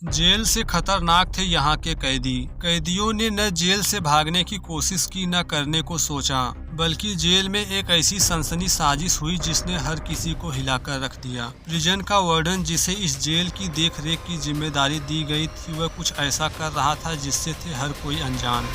Jail से खतरनाक थे यहाँ के कैदी। कैदियों ने न जेल से भागने की कोशिश की न करने को सोचा, बल्कि जेल में एक ऐसी सनसनी साजिश हुई जिसने हर किसी को हिलाकर रख दिया। प्रिजन का वार्डन, जिसे इस जेल की देखरेख की जिम्मेदारी दी गई थी, वह कुछ ऐसा कर रहा था जिससे थे हर कोई अनजान।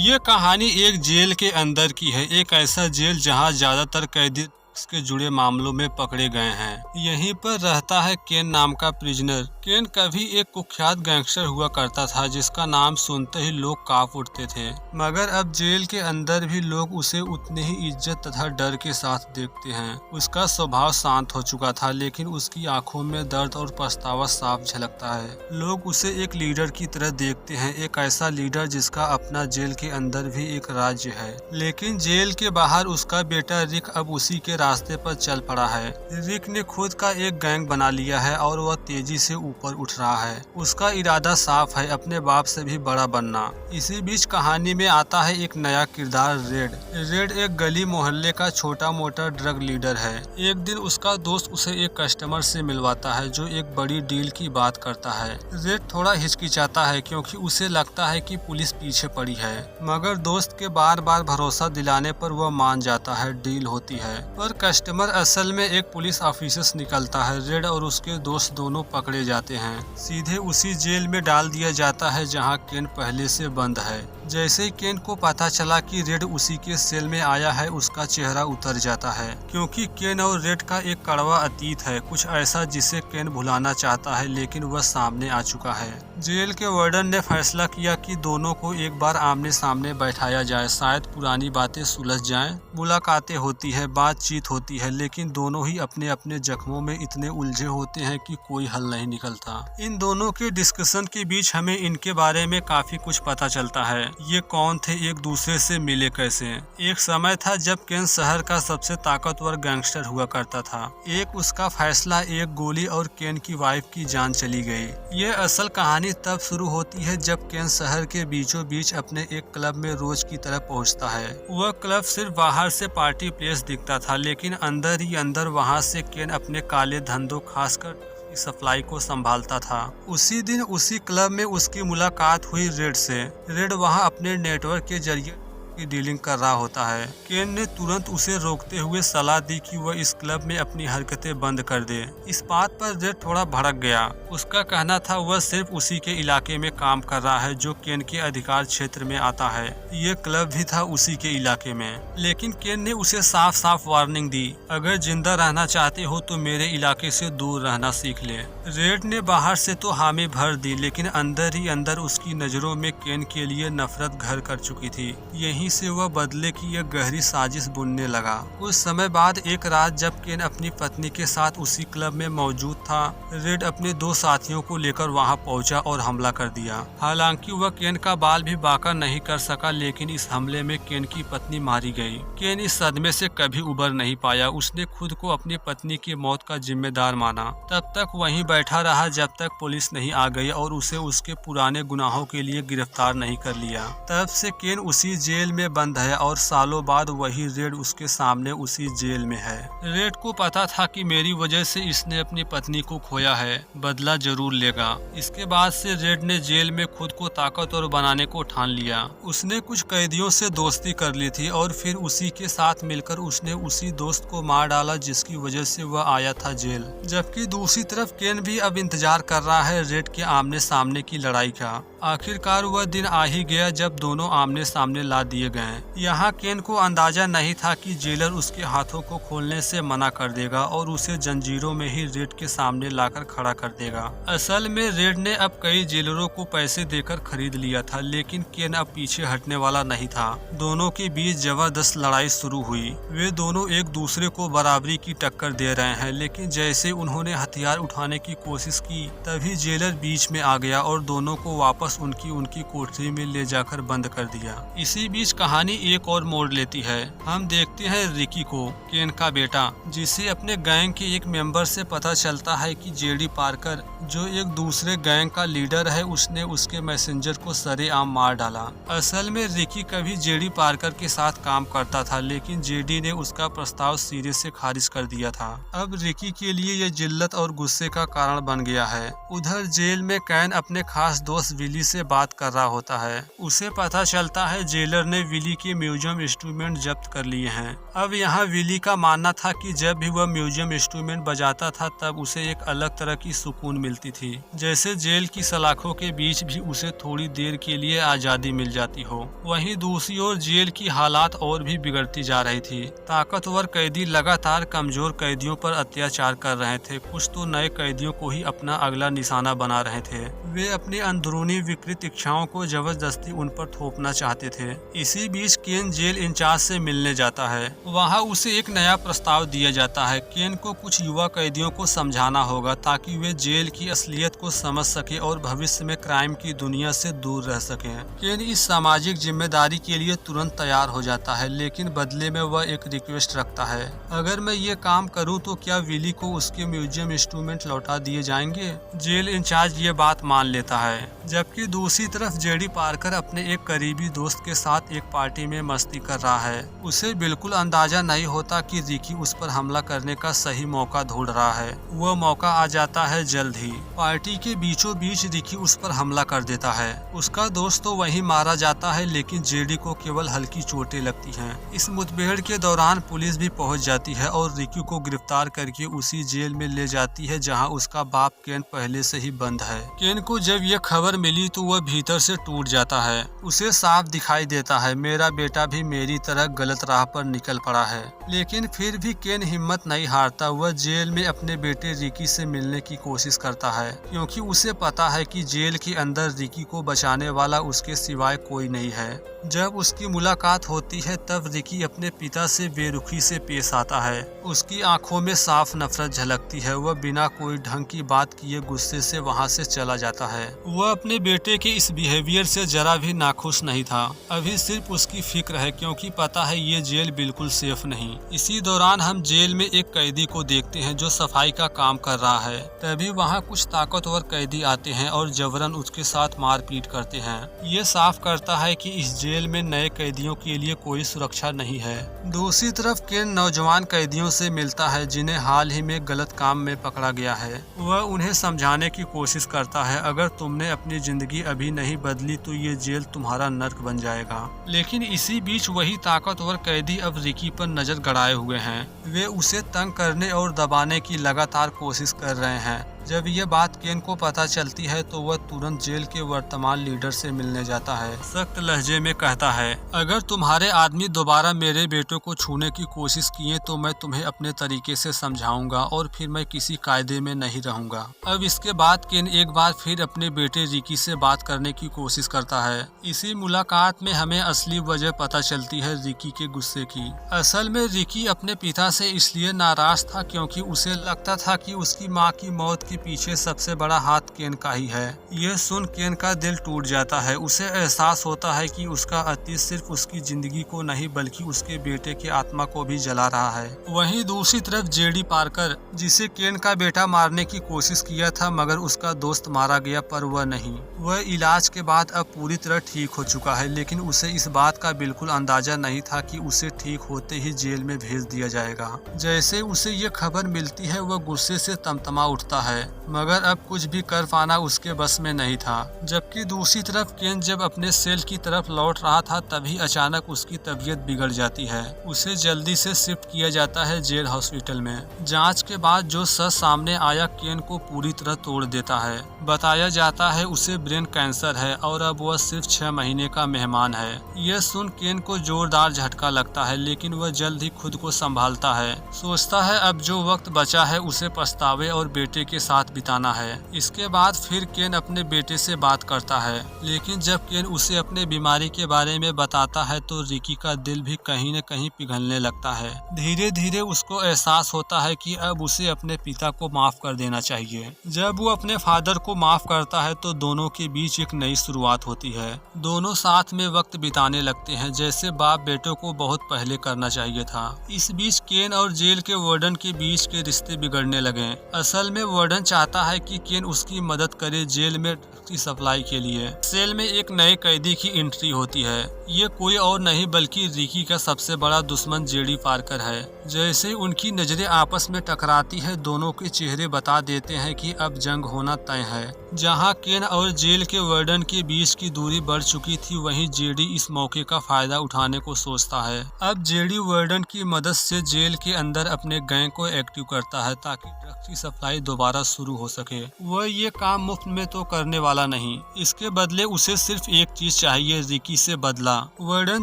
ये कहानी एक जेल के अंदर की है, एक ऐसा जेल जहाँ ज्यादातर कैदी के जुड़े मामलों में पकड़े गए हैं। यहीं पर रहता है केन नाम का प्रिजनर। केन कभी एक कुख्यात गैंगस्टर हुआ करता था जिसका नाम सुनते ही लोग कांप उठते थे, मगर अब जेल के अंदर भी लोग उसे उतने ही इज्जत तथा डर के साथ देखते हैं। उसका स्वभाव शांत हो चुका था, लेकिन उसकी आंखों में दर्द और पछतावा साफ झलकता है। लोग उसे एक लीडर की तरह देखते हैं, एक ऐसा लीडर जिसका अपना जेल के अंदर भी एक राज्य है। लेकिन जेल के बाहर उसका बेटा रिक अब उसी के रास्ते पर चल पड़ा है। रिक ने खुद का एक गैंग बना लिया है और वह तेजी से ऊपर उठ रहा है। उसका इरादा साफ है, अपने बाप से भी बड़ा बनना। इसी बीच कहानी में आता है एक नया किरदार, रेड। रेड एक गली मोहल्ले का छोटा मोटा ड्रग लीडर है। एक दिन उसका दोस्त उसे एक कस्टमर से मिलवाता है जो एक बड़ी डील की बात करता है। रेड थोड़ा हिचकिचाता है क्योंकि उसे लगता है कि पुलिस पीछे पड़ी है, मगर दोस्त के बार बार भरोसा दिलाने पर वह मान जाता है। डील होती है, पर कस्टमर असल में एक पुलिस ऑफिसर निकलता है। रेड और उसके दोस्त दोनों पकड़े जाते हैं, सीधे उसी जेल में डाल दिया जाता है जहां केन पहले से बंद है। जैसे ही केन को पता चला कि रेड उसी के सेल में आया है, उसका चेहरा उतर जाता है, क्योंकि केन और रेड का एक कड़वा अतीत है, कुछ ऐसा जिसे केन भुलाना चाहता है, लेकिन वह सामने आ चुका है। जेल के वार्डन ने फैसला किया कि दोनों को एक बार आमने सामने बैठाया जाए, शायद पुरानी बातें सुलझ जाएं। मुलाकातें होती है, बातचीत होती है, लेकिन दोनों ही अपने अपने जख्मों में इतने उलझे होते हैं कि कोई हल नहीं निकलता। इन दोनों के डिस्कशन के बीच हमें इनके बारे में काफी कुछ पता चलता है। ये कौन थे, एक दूसरे से मिले कैसे। एक समय था जब केन शहर का सबसे ताकतवर गैंगस्टर हुआ करता था। एक उसका फैसला, एक गोली और केन की वाइफ की जान चली गई। ये असल कहानी तब शुरू होती है जब केन शहर के बीचों बीच अपने एक क्लब में रोज की तरह पहुंचता है। वह क्लब सिर्फ बाहर से पार्टी प्लेस दिखता था, लेकिन अंदर ही अंदर वहां से केन अपने काले धंधों, खासकर सप्लाई को संभालता था। उसी दिन उसी क्लब में उसकी मुलाकात हुई रेड से। रेड वहां अपने नेटवर्क के जरिए की डीलिंग कर रहा होता है। केन ने तुरंत उसे रोकते हुए सलाह दी कि वह इस क्लब में अपनी हरकतें बंद कर दे। इस बात पर रेड थोड़ा भड़क गया। उसका कहना था वह सिर्फ उसी के इलाके में काम कर रहा है जो केन के अधिकार क्षेत्र में आता है। ये क्लब भी था उसी के इलाके में, लेकिन केन ने उसे साफ साफ वार्निंग दी, अगर जिंदा रहना चाहते हो तो मेरे इलाके से दूर रहना सीख ले। रेड ने बाहर से तो हामी भर दी, लेकिन अंदर ही अंदर उसकी नजरों में केन के लिए नफरत घर कर चुकी थी। यहीं से वह बदले की एक गहरी साजिश बुनने लगा। कुछ समय बाद एक रात जब केन अपनी पत्नी के साथ उसी क्लब में मौजूद था, रेड अपने दो साथियों को लेकर वहां पहुंचा और हमला कर दिया। हालांकि वह केन का बाल भी बांका नहीं कर सका, लेकिन इस हमले में केन की पत्नी मारी गई। केन इस सदमे से कभी उबर नहीं पाया। उसने खुद को अपनी पत्नी की मौत का जिम्मेदार माना। तब तक वहीं बैठा रहा जब तक पुलिस नहीं आ गई और उसे उसके पुराने गुनाहों के लिए गिरफ्तार नहीं कर लिया। तब से केन उसी जेल में बंद है और सालों बाद वही रेड उसके सामने उसी जेल में है। रेड को पता था कि मेरी वजह से इसने अपनी पत्नी को खोया है, बदला जरूर लेगा। इसके बाद से रेड ने जेल में खुद को ताकतवर बनाने को ठान लिया। उसने कुछ कैदियों से दोस्ती कर ली थी और फिर उसी के साथ मिलकर उसने उसी दोस्त को मार डाला जिसकी वजह से वह आया था जेल। जबकि दूसरी तरफ केन भी अब इंतजार कर रहा है रेड के आमने सामने की लड़ाई का। आखिरकार वह दिन आ ही गया जब दोनों आमने सामने ला दिए गए। यहाँ केन को अंदाजा नहीं था कि जेलर उसके हाथों को खोलने से मना कर देगा और उसे जंजीरों में ही रेड के सामने लाकर खड़ा कर देगा। असल में रेड ने अब कई जेलरों को पैसे देकर खरीद लिया था, लेकिन केन अब पीछे हटने वाला नहीं था। दोनों के बीच जबरदस्त लड़ाई शुरू हुई। वे दोनों एक दूसरे को बराबरी की टक्कर दे रहे हैं, लेकिन जैसे उन्होंने हथियार उठाने की कोशिश की तभी जेलर बीच में आ गया और दोनों को वापस वापस उनकी कोठरी में ले जाकर बंद कर दिया। इसी बीच कहानी एक और मोड़ लेती है। हम देखते हैं रिकी को, केन का बेटा, जिसे अपने गैंग के एक मेंबर से पता चलता है कि जेडी पार्कर जो एक दूसरे गैंग का लीडर है, उसने उसके मैसेंजर को सरेआम मार डाला। असल में रिकी कभी जेडी पार्कर के साथ काम करता था, लेकिन जेडी ने उसका प्रस्ताव सिरे से खारिज कर दिया था। अब रिकी के लिए यह जिल्लत और गुस्से का कारण बन गया है। उधर जेल में कैन अपने खास दोस्त विली से बात कर रहा होता है। उसे पता चलता है जेलर ने विली के म्यूजियम इंस्ट्रूमेंट जब्त कर लिए हैं। अब यहाँ विली का मानना था कि जब भी वह म्यूजियम इंस्ट्रूमेंट बजाता था तब उसे एक अलग तरह की सुकून मिलती थी, जैसे जेल की सलाखों के बीच भी उसे थोड़ी देर के लिए आजादी मिल जाती हो। वहीं दूसरी ओर जेल की हालात और भी बिगड़ती जा रही थी। ताकतवर कैदी लगातार कमजोर कैदियों पर अत्याचार कर रहे थे। कुछ तो नए कैदियों को ही अपना अगला निशाना बना रहे थे। वे अपनी अंदरूनी विकृत इच्छाओं को जबरदस्ती उन पर थोपना चाहते थे। इसी बीच केन जेल इंचार्ज से मिलने जाता है। वहाँ उसे एक नया प्रस्ताव दिया जाता है। केन को कुछ युवा कैदियों को समझाना होगा ताकि वे जेल की असलियत को समझ सके और भविष्य में क्राइम की दुनिया से दूर रह सके। केन इस सामाजिक जिम्मेदारी के लिए तुरंत तैयार हो जाता है, लेकिन बदले में वह एक रिक्वेस्ट रखता है। अगर मैं ये काम करूँ तो क्या विली को उसके म्यूजियम इंस्ट्रूमेंट लौटा दिए जाएंगे? जेल इंचार्ज ये बात मान लेता है। जबकि दूसरी तरफ जेडी पार्कर अपने एक करीबी दोस्त के साथ एक पार्टी में मस्ती कर रहा है। उसे बिल्कुल अंदाजा नहीं होता कि रिकी उस पर हमला करने का सही मौका ढूंढ रहा है। वह मौका आ जाता है जल्द ही। पार्टी के बीचों बीच रिकी उस पर हमला कर देता है। उसका दोस्त तो वहीं मारा जाता है, लेकिन जेडी को केवल हल्की चोटें लगती हैं। इस मुठभेड़ के दौरान पुलिस भी पहुंच जाती है और रिकी को गिरफ्तार करके उसी जेल में ले जाती है जहां उसका बाप केन पहले से ही बंद है। केन को जब यह खबर मिली तो वह भीतर से टूट जाता है। उसे साफ दिखाई देता है मेरा बेटा भी मेरी तरह गलत राह पर निकल पड़ा है। लेकिन फिर भी केन हिम्मत नहीं हारता। वह जेल में अपने बेटे रिकी से मिलने की कोशिश करता है, क्योंकि उसे पता है कि जेल के अंदर रिकी को बचाने वाला उसके सिवाय कोई नहीं है। जब उसकी मुलाकात होती है तब रिकी अपने पिता से बेरुखी से पेश आता है। उसकी आंखों में साफ नफरत झलकती है। वह बिना कोई ढंग की बात किए गुस्से से वहां से चला जाता है। वह अपने बेटे के इस बिहेवियर से जरा भी नाखुश नहीं था। अभी सिर्फ उसकी फिक्र है, क्योंकि पता है ये जेल बिल्कुल सेफ नहीं। इसी दौरान हम जेल में एक कैदी को देखते हैं जो सफाई का काम कर रहा है। तभी वहाँ कुछ ताकतवर कैदी आते हैं और जबरन उसके साथ मारपीट करते हैं। ये साफ करता है कि इस जेल में नए कैदियों के लिए कोई सुरक्षा नहीं है। दूसरी तरफ केन नौजवान कैदियों से मिलता है जिन्हें हाल ही में गलत काम में पकड़ा गया है। वह उन्हें समझाने की कोशिश करता है अगर तुमने अपनी जिंदगी अभी नहीं बदली तो ये जेल तुम्हारा नर्क बन जाएगा। लेकिन इसी बीच वही ताकतवर कैदी अब रिकी पर नजर गड़ाए हुए हैं। वे उसे तंग करने और दबाने की लगातार कोशिश कर रहे हैं। जब यह बात केन को पता चलती है तो वह तुरंत जेल के वर्तमान लीडर से मिलने जाता है। सख्त लहजे में कहता है अगर तुम्हारे आदमी दोबारा मेरे बेटे को छूने की कोशिश किए तो मैं तुम्हें अपने तरीके से समझाऊंगा और फिर मैं किसी कायदे में नहीं रहूंगा। अब इसके बाद केन एक बार फिर अपने बेटे रिकी से बात करने की कोशिश करता है। इसी मुलाकात में हमें असली वजह पता चलती है रिकी के गुस्से की। असल में रिकी अपने पिता से इसलिए नाराज था क्योंकि उसे लगता था कि उसकी माँ की मौत के पीछे सबसे बड़ा हाथ केन का ही है। यह सुन केन का दिल टूट जाता है। उसे एहसास होता है कि उसका अतीत सिर्फ उसकी जिंदगी को नहीं बल्कि उसके बेटे की आत्मा को भी जला रहा है। वहीं दूसरी तरफ जेडी पार्कर, जिसे केन का बेटा मारने की कोशिश किया था मगर उसका दोस्त मारा गया, पर वह नहीं। वह इलाज के बाद अब पूरी तरह ठीक हो चुका है, लेकिन उसे इस बात का बिल्कुल अंदाजा नहीं था कि उसे ठीक होते ही जेल में भेज दिया जाएगा। जैसे उसे ये खबर मिलती है वह गुस्से से तमतमा उठता है, मगर अब कुछ भी कर पाना उसके बस में नहीं था। जबकि दूसरी तरफ केन जब अपने सेल की तरफ लौट रहा था तभी अचानक उसकी तबीयत बिगड़ जाती है। उसे जल्दी से शिफ्ट किया जाता है जेल हॉस्पिटल में। जांच के बाद जो सच सामने आया केन को पूरी तरह तोड़ देता है। बताया जाता है उसे ब्रेन कैंसर है और अब वह सिर्फ 6 महीने का मेहमान है। यह सुन केन को जोरदार झटका लगता है, लेकिन वह जल्द ही खुद को संभालता है। सोचता है अब जो वक्त बचा है उसे पछतावे और बेटे के साथ बिताना है। इसके बाद फिर केन अपने बेटे से बात करता है, लेकिन जब केन उसे अपने बीमारी के बारे में बताता है तो रिकी का दिल भी कहीं न कहीं पिघलने लगता है। धीरे धीरे उसको एहसास होता है कि अब उसे अपने पिता को माफ कर देना चाहिए। जब वो अपने फादर को माफ करता है तो दोनों के बीच एक नई शुरुआत होती है। दोनों साथ में वक्त बिताने लगते हैं, जैसे बाप बेटों को बहुत पहले करना चाहिए था। इस बीच केन और जेल के वार्डन के बीच के रिश्ते बिगड़ने लगे। असल में वार्डन चाहता है कि केन उसकी मदद करे जेल में ड्रग्स की सप्लाई के लिए। सेल में एक नए कैदी की एंट्री होती है। ये कोई और नहीं बल्कि रिकी का सबसे बड़ा दुश्मन जेडी पार्कर है। जैसे उनकी नजरें आपस में टकराती है, दोनों के चेहरे बता देते हैं कि अब जंग होना तय है। जहां केन और जेल के वार्डन के बीच की दूरी बढ़ चुकी थी, वहीं जेडी इस मौके का फायदा उठाने को सोचता है। अब जेडी वार्डन की मदद से जेल के अंदर अपने गैंग को एक्टिव करता है ताकि ड्रग्स की सप्लाई दोबारा शुरू हो सके। वह ये काम मुफ्त में तो करने वाला नहीं, इसके बदले उसे सिर्फ एक चीज चाहिए, रिकी से बदला। वार्डन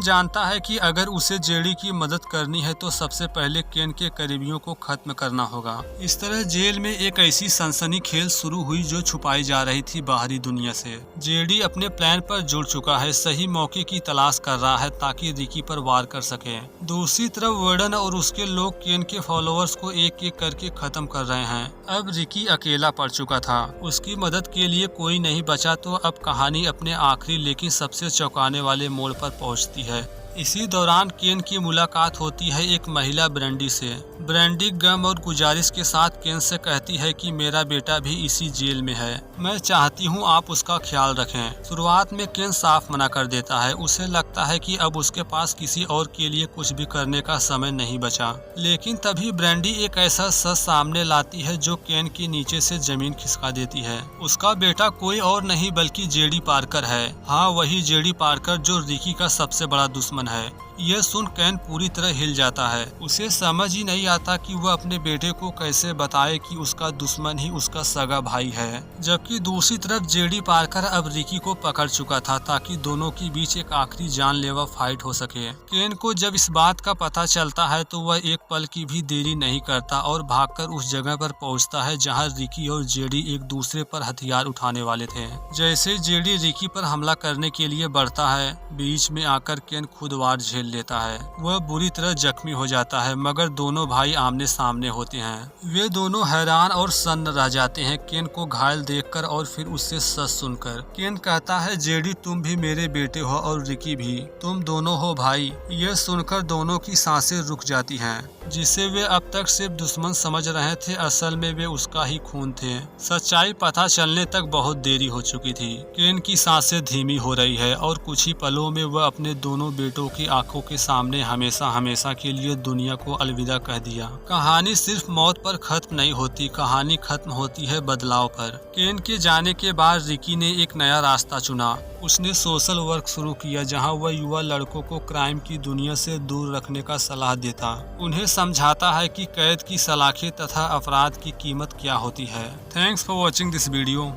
जानता है कि अगर उसे जेडी की मदद करनी है तो सबसे पहले केन के करीबियों को खत्म करना होगा। इस तरह जेल में एक ऐसी सनसनी खेल शुरू हुई जो छुपाई जा रही थी बाहरी दुनिया से। जेडी अपने प्लान पर जुड़ चुका है, सही मौके की तलाश कर रहा है ताकि रिकी पर वार कर सके। दूसरी तरफ वार्डन और उसके लोग केन के फॉलोअर्स को एक एक करके खत्म कर रहे हैं। अब रिकी अकेला पड़ चुका था, उसकी मदद के लिए कोई नहीं बचा। तो अब कहानी अपने आखिरी लेकिन सबसे चौंकाने वाले मोड़ पर पहुंचती है। इसी दौरान केन की मुलाकात होती है एक महिला ब्रैंडी से। ब्रैंडी गम और गुजारिश के साथ केन से कहती है कि मेरा बेटा भी इसी जेल में है, मैं चाहती हूँ आप उसका ख्याल रखें। शुरुआत में केन साफ मना कर देता है, उसे लगता है कि अब उसके पास किसी और के लिए कुछ भी करने का समय नहीं बचा। लेकिन तभी ब्रैंडी एक ऐसा सच सामने लाती है जो केन के नीचे से जमीन खिसका देती है। उसका बेटा कोई और नहीं बल्कि जेडी पार्कर है। हाँ, वही जेडी पार्कर जो रिकी का सबसे बड़ा दुश्मन है। यह सुन केन पूरी तरह हिल जाता है। उसे समझ ही नहीं आता कि वह अपने बेटे को कैसे बताए कि उसका दुश्मन ही उसका सगा भाई है। जबकि दूसरी तरफ जेडी पार्कर अब रिकी को पकड़ चुका था ताकि दोनों के बीच एक आखिरी जानलेवा फाइट हो सके। केन को जब इस बात का पता चलता है तो वह एक पल की भी देरी नहीं करता और भागकर उस जगह पर पहुंचता है जहां रिकी और जेडी एक दूसरे पर हथियार उठाने वाले थे। जैसे जेडी रिकी पर हमला करने के लिए बढ़ता है, बीच में आकर केन खुद वार झेल लेता है। वह बुरी तरह जख्मी हो जाता है, मगर दोनों भाई आमने सामने होते हैं। वे दोनों हैरान और सन्न रह जाते हैं केन को घायल देखकर और फिर उससे सच सुनकर। केन कहता है जेडी तुम भी मेरे बेटे हो और रिकी भी, तुम दोनों हो भाई। यह सुनकर दोनों की सांसें रुक जाती हैं। जिसे वे अब तक सिर्फ दुश्मन समझ रहे थे, असल में वे उसका ही खून थे। सच्चाई पता चलने तक बहुत देरी हो चुकी थी। केन की सांसें धीमी हो रही है और कुछ ही पलों में वह अपने दोनों बेटों की आंखों के सामने हमेशा हमेशा के लिए दुनिया को अलविदा कह दिया। कहानी सिर्फ मौत पर खत्म नहीं होती, कहानी खत्म होती है बदलाव पर। केन के जाने के बाद रिकी ने एक नया रास्ता चुना। उसने सोशल वर्क शुरू किया जहां वह युवा लड़कों को क्राइम की दुनिया से दूर रखने का सलाह देता। उन्हें समझाता है कि कैद की सलाखें तथा अपराध की कीमत क्या होती है। Thanks for watching this video.